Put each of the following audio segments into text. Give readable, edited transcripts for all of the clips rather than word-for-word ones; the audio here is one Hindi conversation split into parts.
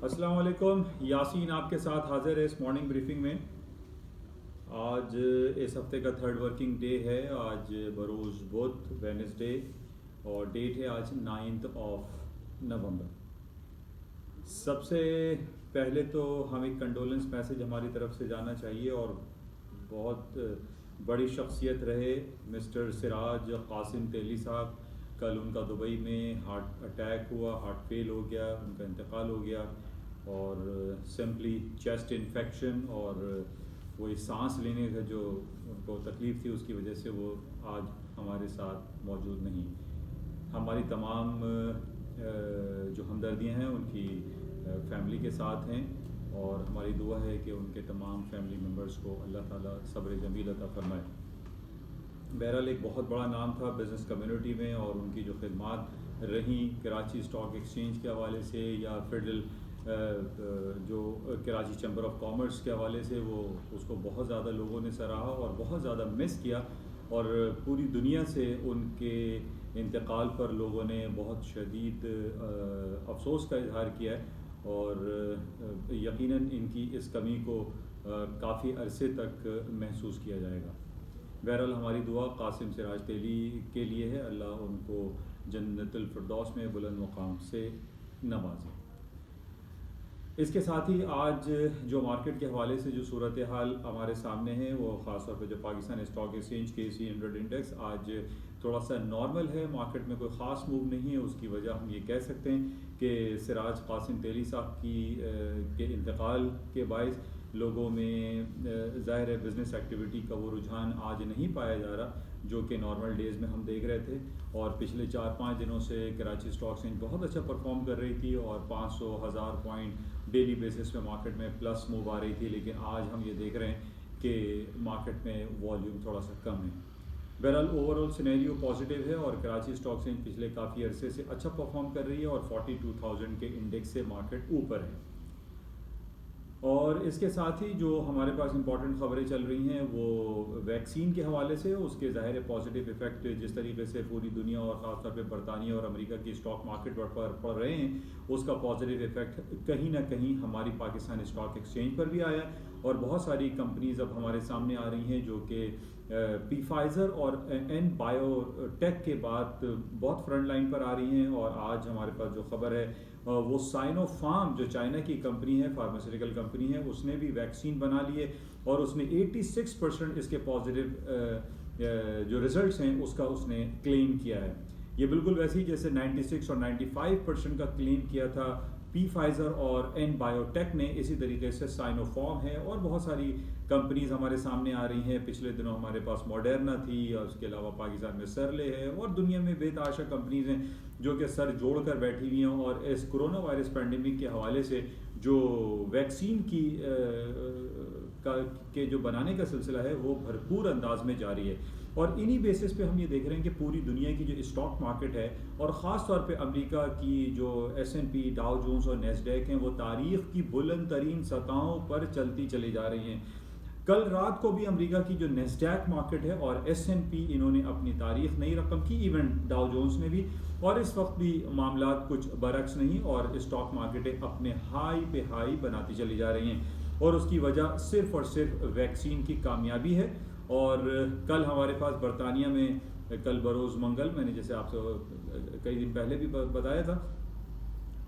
अस्सलाम वालेकुम। यासीन आपके साथ हाजिर है इस मॉर्निंग ब्रीफिंग में। आज इस हफ्ते का थर्ड वर्किंग डे है। आज बरोज़ बुध वेडनेसडे और डेट है आज 9 नवंबर। सबसे पहले तो हम एक कंडोलेंस मैसेज हमारी तरफ से जाना चाहिए और बहुत बड़ी शख्सियत रहे मिस्टर सिराज कासिम तेली साहब। कल उनका दुबई में हार्ट अटैक हुआ, हार्ट फेल हो गया, उनका इंतकाल हो गया और सिंपली चेस्ट इन्फेक्शन और वो इस सांस लेने का जो उनको तकलीफ़ थी उसकी वजह से वो आज हमारे साथ मौजूद नहीं। हमारी तमाम जो हमदर्दियाँ हैं उनकी फैमिली के साथ हैं और हमारी दुआ है कि उनके तमाम फैमिली मेम्बर्स को अल्लाह ताला सब्र जमील अता फरमाए। बहरहाल एक बहुत बड़ा नाम था बिज़नेस कम्युनिटी में और उनकी जो खिदमात रहीं कराची स्टॉक एक्सचेंज के हवाले से या फेडरल जो कराची चैम्बर ऑफ कॉमर्स के हवाले से वो उसको बहुत ज़्यादा लोगों ने सराहा और बहुत ज़्यादा मिस किया और पूरी दुनिया से उनके इंतकाल पर लोगों ने बहुत शदीद अफसोस का इजहार किया है और यकीनन इनकी इस कमी को काफ़ी अरसे तक महसूस किया जाएगा। बहरहाल हमारी दुआ कासिम सिराज तेली के लिए है, अल्लाह उनको जन्नतुल फिरदौस में बुलंद मुकाम से नवाजे। इसके साथ ही आज जो मार्केट के हवाले से जो सूरत हाल हमारे सामने है वो ख़ास तौर पर जो Pakistan stock exchange KSE 100 index आज थोड़ा सा नॉर्मल है। मार्केट में कोई ख़ास मूव नहीं है। उसकी वजह हम ये कह सकते हैं कि सिराज कासिम तेली साहब के इंतकाल के बायस लोगों में ज़ाहिर है बिज़नेस एक्टिविटी का वो रुझान आज नहीं पाया जा रहा जो कि नॉर्मल डेज़ में हम देख रहे थे और पिछले 4-5 दिनों से कराची स्टॉक एक्सचेंज बहुत अच्छा परफॉर्म कर रही थी और 500,000 पॉइंट डेली बेसिस पे मार्केट में प्लस मूव आ रही थी। लेकिन आज हम ये देख रहे हैं कि मार्केट में वॉल्यूम थोड़ा सा कम है। बहरहाल ओवरऑल सिनेरियो पॉजिटिव है और कराची स्टॉक एक्सचेंज पिछले काफ़ी अरसे से अच्छा परफॉर्म कर रही है और 42,000 के इंडेक्स से मार्केट ऊपर है। और इसके साथ ही जो हमारे पास इंपॉर्टेंट खबरें चल रही हैं वो वैक्सीन के हवाले से उसके ज़ाहिर पॉजिटिव इफेक्ट जिस तरीके से पूरी दुनिया और ख़ासतौर पे बरतानिया और अमेरिका की स्टॉक मार्केट पर पड़ रहे हैं उसका पॉजिटिव इफेक्ट कहीं ना कहीं हमारी पाकिस्तान स्टॉक एक्सचेंज पर भी आया और बहुत सारी कंपनीज अब हमारे सामने आ रही हैं जो कि फाइज़र और एन बायोटेक के बाद बहुत फ्रंट लाइन पर आ रही हैं। और आज हमारे पास जो खबर है वो साइनोफार्म जो चाइना की कंपनी है, फार्मास्यूटिकल कंपनी है, उसने भी वैक्सीन बना ली है और उसने 86% इसके पॉजिटिव जो रिजल्ट्स हैं उसका उसने क्लेम किया है। ये बिल्कुल वैसे ही जैसे 96 और 95% का क्लेम किया था फाइज़र और एन बायोटेक ने, इसी तरीके से साइनोफार्म है और बहुत सारी कंपनीज हमारे सामने आ रही हैं। पिछले दिनों हमारे पास मॉडर्ना थी और उसके अलावा पाकिस्तान में सरले है और दुनिया में बेतहाशा कंपनीज हैं जो कि सर जोड़ कर बैठी हुई हैं और इस कोरोना वायरस पैंडेमिक के हवाले से जो वैक्सीन के जो बनाने का सिलसिला है वो भरपूर अंदाज में जारी है। और इन्हीं बेसिस पे हम ये देख रहे हैं कि पूरी दुनिया की जो स्टॉक मार्केट है और ख़ास तौर पे अमेरिका की जो S&P, डाउ जोन्स और नेस्डैक हैं वो तारीख़ की बुलंद तरीन सतहों पर चलती चली जा रही हैं। कल रात को भी अमेरिका की जो नेस्डैक मार्केट है और S&P इन्होंने अपनी तारीख नई रकम की, इवन डाउ जोन्स ने भी, और इस वक्त भी मामला कुछ बरक्स नहीं और स्टॉक मार्केटें अपने हाई पे हाई बनाती चली जा रही हैं और उसकी वजह सिर्फ और सिर्फ वैक्सीन की कामयाबी है। और कल हमारे पास बरतानिया में कल बरोज़ मंगल, मैंने जैसे आपसे कई दिन पहले भी बताया था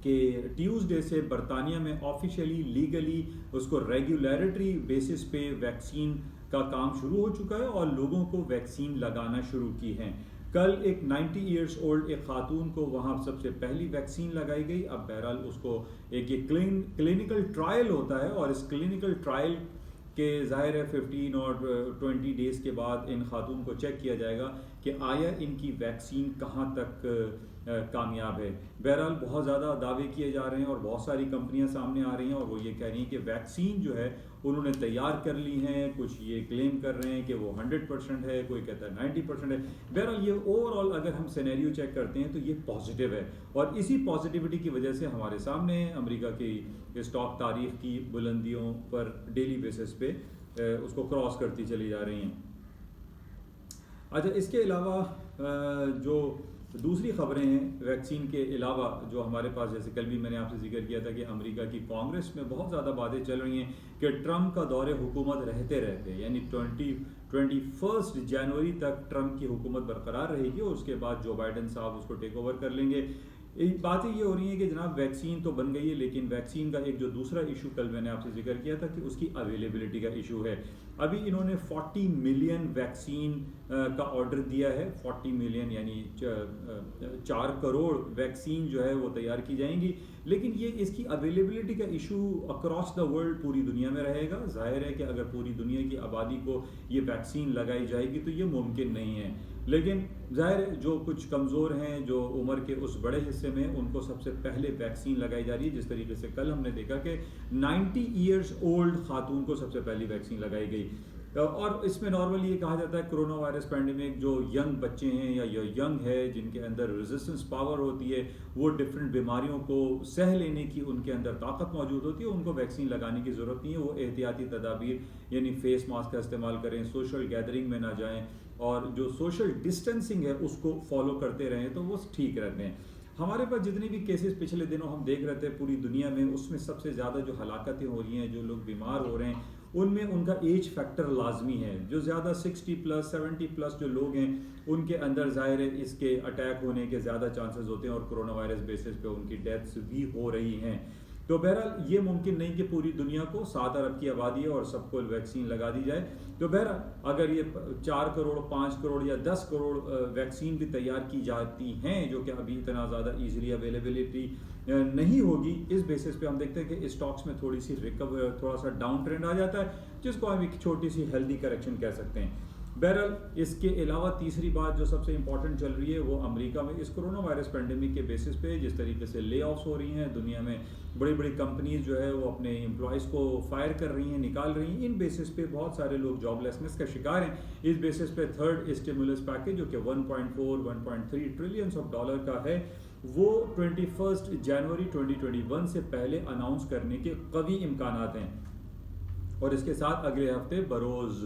कि ट्यूसडे से बरतानिया में ऑफिशियली लीगली उसको रेगुलेटरी बेसिस पे वैक्सीन का काम शुरू हो चुका है और लोगों को वैक्सीन लगाना शुरू की है। कल एक 90 ईयर्स ओल्ड एक खातून को वहाँ सबसे पहली वैक्सीन लगाई गई। अब बहरहाल उसको एक ये क्लिनिकल ट्रायल होता है और इस क्लिनिकल ट्रायल कि ज़ाहिर है 15 और 20 डेज़ के बाद इन खातून को चेक किया जाएगा कि आया इनकी वैक्सीन कहाँ तक कामयाब है। बहरहाल बहुत ज़्यादा दावे किए जा रहे हैं और बहुत सारी कंपनियां सामने आ रही हैं और वो ये कह रही हैं कि वैक्सीन जो है उन्होंने तैयार कर ली हैं। कुछ ये क्लेम कर रहे हैं कि वो 100% है, कोई कहता है 90% है। बहरहाल ये ओवरऑल अगर हम सिनेरियो चेक करते हैं तो ये पॉजिटिव है और इसी पॉजिटिविटी की वजह से हमारे सामने अमेरिका की स्टॉक तारीख की बुलंदियों पर डेली बेसिस पे उसको क्रॉस करती चली जा रही हैं। अच्छा, इसके अलावा जो दूसरी खबरें हैं वैक्सीन के अलावा जो हमारे पास, जैसे कल भी मैंने आपसे जिक्र किया था कि अमेरिका की कांग्रेस में बहुत ज़्यादा बातें चल रही हैं कि ट्रंप का दौरे हुकूमत रहते रहते यानी 21 जनवरी तक ट्रंप की हुकूमत बरकरार रहेगी और उसके बाद जो बाइडन साहब उसको टेक ओवर कर लेंगे। बातें ये हो रही हैं कि जनाब वैक्सीन तो बन गई है, लेकिन वैक्सीन का एक जो दूसरा इशू कल मैंने आपसे जिक्र किया था कि उसकी अवेलेबिलिटी का इशू है। अभी इन्होंने 40 मिलियन वैक्सीन का ऑर्डर दिया है। 40 मिलियन यानी 4 करोड़ वैक्सीन जो है वो तैयार की जाएंगी, लेकिन ये इसकी अवेलेबिलिटी का इशू अक्रॉस द वर्ल्ड पूरी दुनिया में रहेगा। जाहिर है कि अगर पूरी दुनिया की आबादी को ये वैक्सीन लगाई जाएगी तो ये मुमकिन नहीं है, लेकिन जाहिर है जो कुछ कमज़ोर हैं, जो उम्र के उस बड़े हिस्से में, उनको सबसे पहले वैक्सीन लगाई जा रही है। जिस तरीके से कल हमने देखा कि 90 ईयर्स ओल्ड खातून को सबसे पहली वैक्सीन लगाई गई। और इसमें नॉर्मली ये कहा जाता है कोरोना वायरस पैंडेमिक जो यंग बच्चे हैं या यंग है जिनके अंदर रेजिस्टेंस पावर होती है, वो डिफरेंट बीमारियों को सह लेने की उनके अंदर ताकत मौजूद होती है, उनको वैक्सीन लगाने की ज़रूरत नहीं है। वो एहतियाती तदाबीर यानी फेस मास्क का इस्तेमाल करें, सोशल गैदरिंग में ना जाएं और जो सोशल डिस्टेंसिंग है उसको फॉलो करते रहें तो वो ठीक रहते हैं। हमारे पास जितनी भी केसेस पिछले दिनों हम देख रहे थे पूरी दुनिया में, उसमें सबसे ज़्यादा जो हलाकतें हो रही हैं, जो लोग बीमार हो रहे हैं, उनमें उनका एज फैक्टर लाजमी है। जो ज़्यादा 60 प्लस 70 प्लस जो लोग हैं उनके अंदर ज़ाहिर है इसके अटैक होने के ज़्यादा चांसेस होते हैं और कोरोना वायरस बेसिस पे उनकी डेथ्स भी हो रही हैं। तो बहरहाल ये मुमकिन नहीं कि पूरी दुनिया को 7 अरब की आबादी है और सबको वैक्सीन लगा दी जाए। तो बहरहाल अगर ये 4 करोड़ 5 करोड़ या 10 करोड़ वैक्सीन भी तैयार की जाती हैं, जो कि अभी इतना ज़्यादा ईजिली अवेलेबिलिटी नहीं होगी, इस बेसिस पे हम देखते हैं कि स्टॉक्स में थोड़ी सी थोड़ा सा डाउन ट्रेंड आ जाता है, जिसको हम एक छोटी सी हेल्दी करेक्शन कह सकते हैं। बहरहाल इसके अलावा तीसरी बात जो सबसे इंपॉर्टेंट चल रही है वो अमेरिका में इस कोरोना वायरस पेंडेमिक के बेसिस पे जिस तरीके से ले ऑफ्स हो रही हैं, दुनिया में बड़ी बड़ी कंपनीज जो है वो अपने एम्प्लॉयज़ को फायर कर रही हैं, निकाल रही हैं। इन बेसिस पे बहुत सारे लोग जॉबलेसनेस का शिकार हैं। इस बेसिस पे थर्ड स्टिमुलस पैकेज जो कि 1.4-1.3 ट्रिलियन ऑफ डॉलर का है, वो 21 जनवरी 2021 से पहले अनाउंस करने के कवी इम्कानात हैं। और इसके साथ अगले हफ्ते बरोज़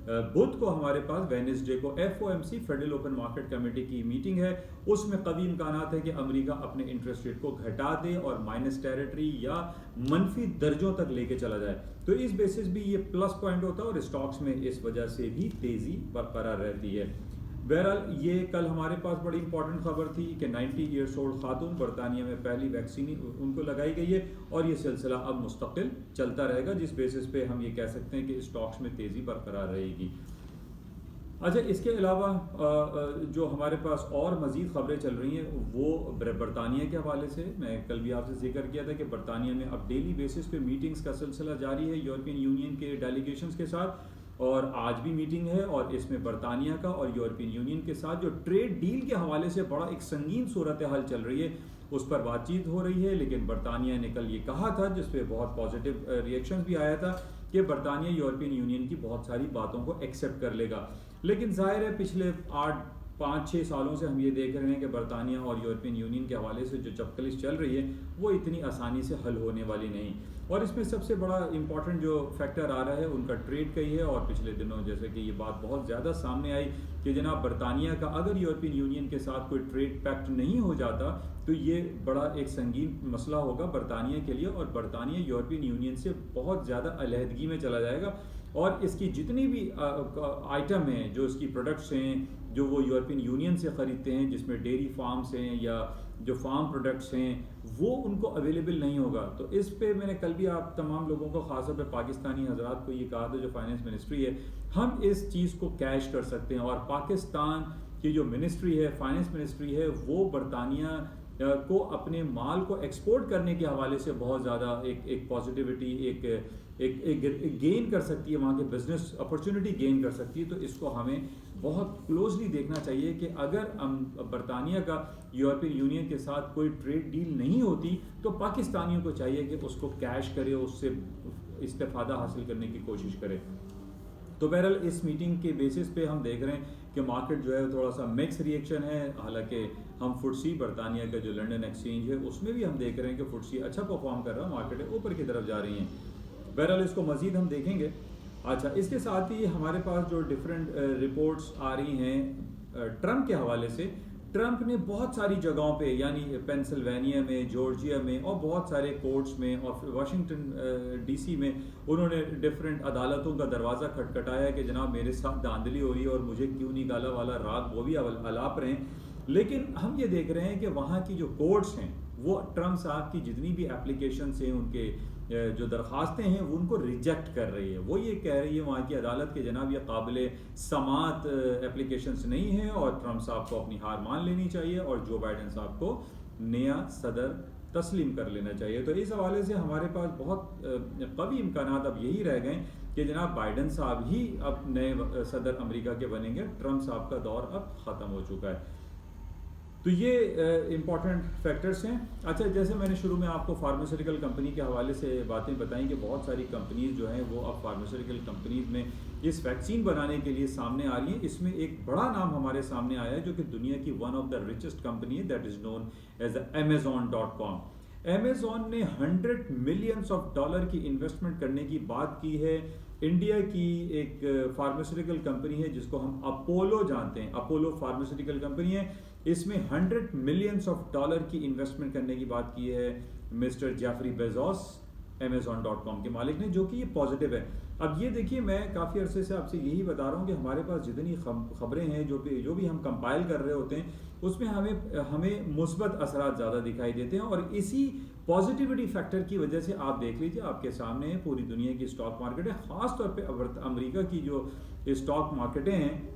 बुध को हमारे पास वेडनेसडे को FOMC federal open market committee की मीटिंग है। उसमें कभी इम्कानात है कि अमेरिका अपने इंटरेस्ट रेट को घटा दे और माइनस टेरिटरी या मनफी दर्जों तक लेके चला जाए। तो इस बेसिस भी ये प्लस पॉइंट होता है और स्टॉक्स में इस वजह से भी तेज़ी बरकरार रहती है। बहरहाल ये कल हमारे पास बड़ी इंपॉर्टेंट खबर थी कि 90 ईयर्स ओल्ड खातून बरतानिया में पहली वैक्सीन उनको लगाई गई है और ये सिलसिला अब मुस्तकिल चलता रहेगा, जिस बेसिस पे हम ये कह सकते हैं कि स्टॉक्स में तेज़ी बरकरार रहेगी। अच्छा, इसके अलावा जो हमारे पास और मज़ीद खबरें चल रही हैं वो बरतानिया के हवाले से मैं कल भी आपसे जिक्र किया था कि बरतानिया में अब डेली बेसिस पे मीटिंग्स का सिलसिला जारी है यूरोपियन यूनियन के डेलीगेशंस के साथ, और आज भी मीटिंग है और इसमें बरतानिया का और यूरोपियन यूनियन के साथ जो ट्रेड डील के हवाले से बड़ा एक संगीन सूरत हाल चल रही है उस पर बातचीत हो रही है। लेकिन बरतानिया ने कल ये कहा था, जिस पे बहुत पॉजिटिव रिएक्शंस भी आया था, कि बरतानिया यूरोपियन यूनियन की बहुत सारी बातों को एक्सेप्ट कर लेगा। लेकिन जाहिर है पिछले 5-6 सालों से हम ये देख रहे हैं कि बरतानिया और यूरोपियन यूनियन के हवाले से जो चपकलिश चल रही है वो इतनी आसानी से हल होने वाली नहीं। और इसमें सबसे बड़ा इंपॉर्टेंट जो फैक्टर आ रहा है उनका ट्रेड का ही है। और पिछले दिनों जैसे कि ये बात बहुत ज़्यादा सामने आई कि जनाब बरतानिया का अगर यूरोपियन यूनियन के साथ कोई ट्रेड पैक्ट नहीं हो जाता तो ये बड़ा एक संगीन मसला होगा बरतानिया के लिए, और बरतानिया यूरोपियन यूनियन से बहुत ज़्यादा अलहदगी में चला जाएगा और इसकी जितनी भी आइटम हैं, जो इसकी प्रोडक्ट्स हैं जो वो यूरोपियन यूनियन से ख़रीदते हैं, जिसमें डेयरी फार्म्स हैं या जो फार्म प्रोडक्ट्स हैं, वो उनको अवेलेबल नहीं होगा। तो इस पे मैंने कल भी आप तमाम लोगों को, ख़ासतौर पे पाकिस्तानी हजरात को ये कहा था जो फाइनेंस मिनिस्ट्री है, हम इस चीज़ को कैश कर सकते हैं। और पाकिस्तान की जो मिनिस्ट्री है, फाइनेंस मिनिस्ट्री है, वो बरतानिया को अपने माल को एक्सपोर्ट करने के हवाले से बहुत ज़्यादा एक पॉजिटिविटी एक गेन कर सकती है, वहाँ के बिजनेस अपॉर्चुनिटी गेन कर सकती है। तो इसको हमें बहुत क्लोजली देखना चाहिए कि अगर बरतानिया का यूरोपियन यूनियन के साथ कोई ट्रेड डील नहीं होती तो पाकिस्तानियों को चाहिए कि उसको कैश करे, उससे इस्तेफादा हासिल करने की कोशिश करे। तो बहरहाल इस मीटिंग के बेसिस पे हम देख रहे हैं कि मार्केट जो है थोड़ा सा मिक्स रिएक्शन है। हालांकि हम फुटसी बरतानिया का जो लंदन एक्सचेंज है उसमें भी हम देख रहे हैं कि फुटसी अच्छा परफॉर्म कर रहा है, मार्केट ऊपर की तरफ जा रही हैं। बहरहाल इसको मज़ीद हम देखेंगे। अच्छा, इसके साथ ही हमारे पास जो डिफरेंट रिपोर्ट्स आ रही हैं ट्रंप के हवाले से, ट्रंप ने बहुत सारी जगहों पे, यानी पेंसिल्वेनिया में, जॉर्जिया में और बहुत सारे कोर्ट्स में और वाशिंगटन डीसी में उन्होंने डिफरेंट अदालतों का दरवाज़ा खटखटाया कि जनाब मेरे साथ धांधली हो रही है और मुझे क्यों निकाला वाला राग वो भी अलाप रहे हैं। लेकिन हम ये देख रहे हैं कि वहाँ की जो कोर्ट्स हैं वो ट्रंप साहब की जितनी भी एप्लीकेशंस हैं, उनके जो दरख्वास्तें हैं वो उनको रिजेक्ट कर रही है। वो ये कह रही है वहाँ की अदालत के जनाब ये काबिल समात एप्लीकेशंस नहीं है और ट्रंप साहब को अपनी हार मान लेनी चाहिए और जो बाइडेन साहब को नया सदर तस्लीम कर लेना चाहिए। तो इस हवाले से हमारे पास बहुत कवी इम्कानात अब यही रह गए कि जनाब बाइडेन साहब ही अब नए सदर अमेरिका के बनेंगे, ट्रंप साहब का दौर अब ख़त्म हो चुका है। तो ये इम्पॉर्टेंट फैक्टर्स हैं। अच्छा, जैसे मैंने शुरू में आपको फार्मास्यूटिकल कंपनी के हवाले से बातें बताई कि बहुत सारी कंपनीज जो हैं वो अब फार्मास्यूटिकल कंपनीज में इस वैक्सीन बनाने के लिए सामने आ रही हैं। इसमें एक बड़ा नाम हमारे सामने आया है जो कि दुनिया की one of the richest company है, that is known as Amazon.com। Amazon ने $100 मिलियन की इन्वेस्टमेंट करने की बात की है। इंडिया की एक फार्मास्यूटिकल कंपनी है जिसको हम अपोलो जानते हैं, अपोलो फार्मास्यूटिकल कंपनी है, इसमें $100 मिलियन की इन्वेस्टमेंट करने की बात की है मिस्टर जेफरी बेजोस Amazon.com के मालिक ने, जो कि ये पॉजिटिव है। अब ये देखिए, मैं काफ़ी अरसे से आपसे यही बता रहा हूँ कि हमारे पास जितनी खबरें हैं जो भी हम कंपाइल कर रहे होते हैं उसमें हमें मुस्बत असरात ज़्यादा दिखाई देते हैं और इसी पॉजिटिविटी फैक्टर की वजह से आप देख लीजिए आपके सामने पूरी दुनिया की स्टॉक मार्केट है। ख़ास तौर पे अमेरिका की जो स्टॉक मार्केटें हैं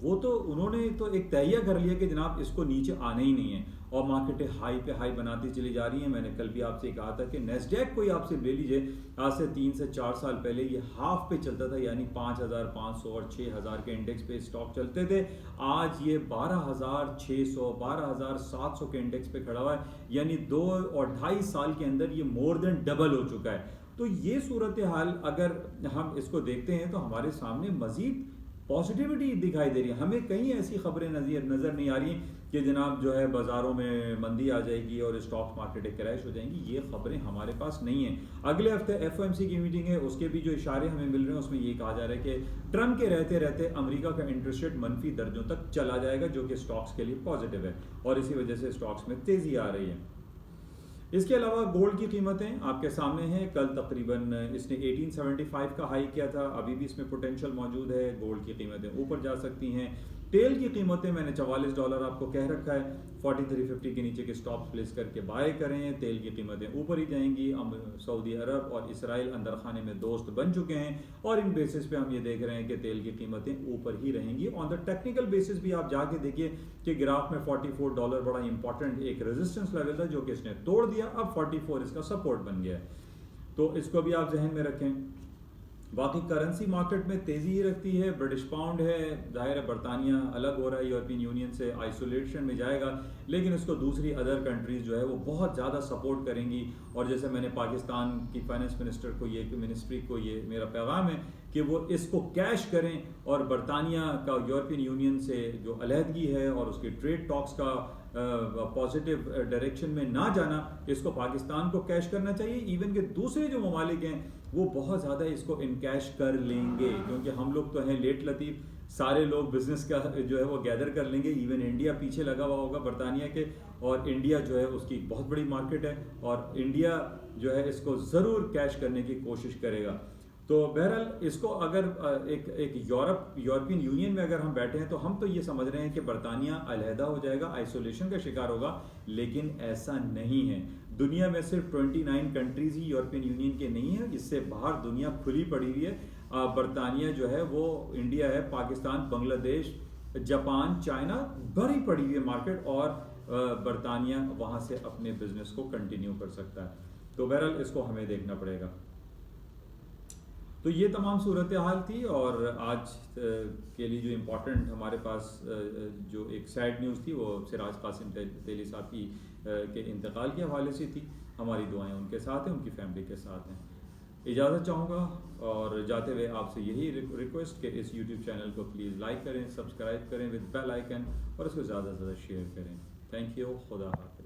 वो तो उन्होंने तो एक तहिया कर लिया कि जनाब इसको नीचे आना ही नहीं है और मार्केटें हाई पे हाई बनाती चली जा रही हैं। मैंने कल भी आपसे कहा था कि नेस्डैक को ही आपसे ले लीजिए, आज से 3 से 4 साल पहले ये हाफ पे चलता था, यानी 5,500 और 6,000 के इंडेक्स पे स्टॉक चलते थे। आज ये 12,600 12,700 के इंडेक्स पे खड़ा हुआ है, यानी 2 और 2.5 साल के अंदर ये मोर देन डबल हो चुका है। तो ये सूरत हाल अगर हम इसको देखते हैं तो हमारे सामने मजीद पॉजिटिविटी दिखाई दे रही है। हमें कहीं ऐसी खबरें नज़र नहीं आ रही कि जनाब जो है बाज़ारों में मंदी आ जाएगी और स्टॉक मार्केटें क्रैश हो जाएंगी। ये खबरें हमारे पास नहीं हैं। अगले हफ्ते FOMC की मीटिंग है, उसके भी जो इशारे हमें मिल रहे हैं उसमें ये कहा जा रहा है कि ट्रंप के रहते रहते अमेरिका का इंटरेस्ट रेट मनफी दर्जों तक चला जाएगा, जो कि स्टॉक्स के लिए पॉजिटिव है और इसी वजह से स्टॉक्स में तेज़ी आ रही है। इसके अलावा गोल्ड की कीमतें आपके सामने हैं। कल तकरीबन इसने 1875 का हाई किया था, अभी भी इसमें पोटेंशियल मौजूद है, गोल्ड की कीमतें ऊपर जा सकती हैं। तेल की कीमतें मैंने $44 आपको कह रखा है, 4350 के नीचे के स्टॉप प्लेस करके बाय करें। तेल की कीमतें ऊपर ही जाएंगी। सऊदी अरब और इसराइल अंदर खाने में दोस्त बन चुके हैं और इन बेसिस पे हम ये देख रहे हैं कि तेल की कीमतें ऊपर ही रहेंगी। ऑन द टेक्निकल बेसिस भी आप जाके देखिए कि ग्राफ में $44 बड़ा इंपॉर्टेंट एक रेजिस्टेंस लेवल था जो कि इसने तोड़ दिया, अब 44 इसका सपोर्ट बन गया है, तो इसको भी आप जहन में रखें। बाकी करेंसी मार्केट में तेज़ी ही रखती है। ब्रिटिश पाउंड है, जाहिर है बरतानिया अलग हो रहा है यूरोपियन यूनियन से, आइसोलेशन में जाएगा, लेकिन इसको दूसरी अदर कंट्रीज़ जो है वो बहुत ज़्यादा सपोर्ट करेंगी। और जैसे मैंने पाकिस्तान की फाइनेंस मिनिस्टर को मिनिस्ट्री को ये मेरा पैगाम है कि वो इसको कैश करें और बरतानिया का यूरोपियन यूनियन से जो अलहदगी है और उसकी ट्रेड टॉक्स का पॉजिटिव डायरेक्शन में ना जाना, इसको पाकिस्तान को कैश करना चाहिए। इवन के दूसरे जो ममालिक हैं वो बहुत ज़्यादा इसको इनकैश कर लेंगे, क्योंकि हम लोग तो हैं लेट लतीफ़, सारे लोग बिजनेस का जो है वो गैदर कर लेंगे। इवन इंडिया पीछे लगा हुआ होगा बरतानिया के, और इंडिया जो है उसकी बहुत बड़ी मार्केट है और इंडिया जो है इसको ज़रूर कैश करने की कोशिश करेगा। तो बहरहाल इसको अगर एक यूरोपियन यूनियन में अगर हम बैठे हैं तो हम तो ये समझ रहे हैं कि बरतानिया अलहदा हो जाएगा, आइसोलेशन का शिकार होगा, लेकिन ऐसा नहीं है। दुनिया में सिर्फ 29 कंट्रीज ही यूरोपियन यूनियन के नहीं है, इससे बाहर दुनिया खुली पड़ी हुई है। बरतानिया जो है वो इंडिया है, पाकिस्तान, बांग्लादेश, जापान, चाइना भरी पड़ी हुई है मार्केट, और बरतानिया वहाँ से अपने बिजनेस को कंटिन्यू कर सकता है। तो बहरहाल इसको हमें देखना पड़ेगा। तो ये तमाम सूरत हाल थी, और आज के लिए जो इम्पोर्टेंट हमारे पास जो एक सैड न्यूज़ थी वो सिराज कासिम तेली साहब की के इंतकाल के हवाले से थी। हमारी दुआएं उनके साथ हैं, उनकी फैमिली के साथ हैं। इजाज़त चाहूँगा और जाते हुए आपसे यही रिक्वेस्ट कि इस YouTube चैनल को प्लीज़ लाइक करें, सब्सक्राइब करें विद बेल आइकन, और इसको ज़्यादा से ज़्यादा शेयर करें। Thank you. खुदा हाफ़िज़।